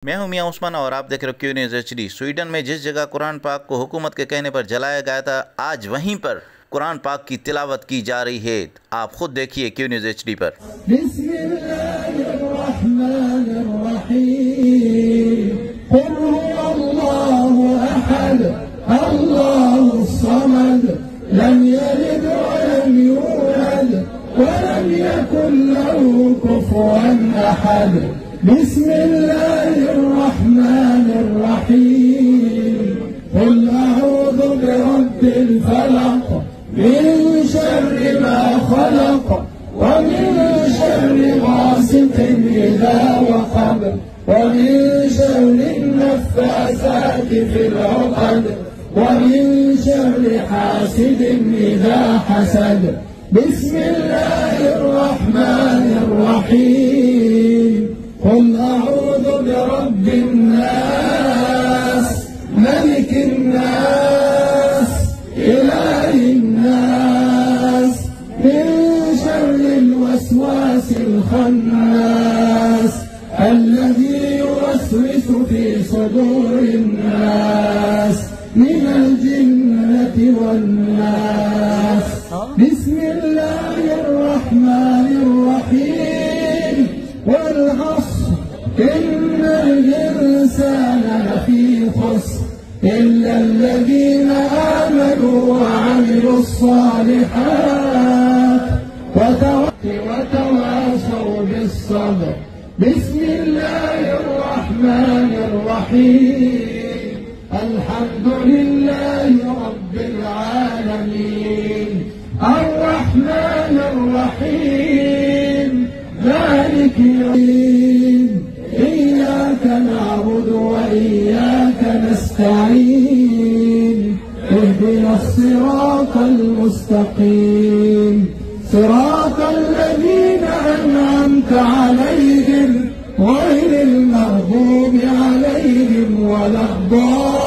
मैं हूं मियां उस्मान और आप देख रहे हो क्यू न्यूज़ HD। स्वीडन में जिस जगह कुरान पाक को हुकूमत के कहने पर जलाया गया था, आज वहीं पर कुरान पाक की तिलावत की जा रही है। आप खुद देखिए क्यू न्यूज़ HD पर। बिस्मिल्लाहिर्रहमानिर्रहीम कुल अऊज़ु बिरब्बिल फलक मिन शर्रि मा खलक व मिन शर्रि गासिकिन इज़ा वक़ब व मिन शर्रि नफ़्फ़ासाति फिल उक़द व मिन शर्रि हासिदिन इज़ा हसद। बिस्मिल्लाहिर्रहमानिर्रहीम قل أعوذ برب الناس ملك الناس إله الناس من شر الوسواس الخناس الذي يوسوس في صدور الناس من الجنة والناس. بسم الله الرحمن الرحيم والعصر إن الإنسان لفي خسر إلا الذين آمنوا وعملوا الصالحات وتواصوا بالصبر. بسم الله الرحمن الرحيم الحمد لله رب العالمين الرحمن الرحيم مالك يوم الدين إياك نعبد وإياك نستعين اهدنا الصراط المستقيم صراط الذين أنعمت عليهم غير المغضوب عليهم ولا الضالين.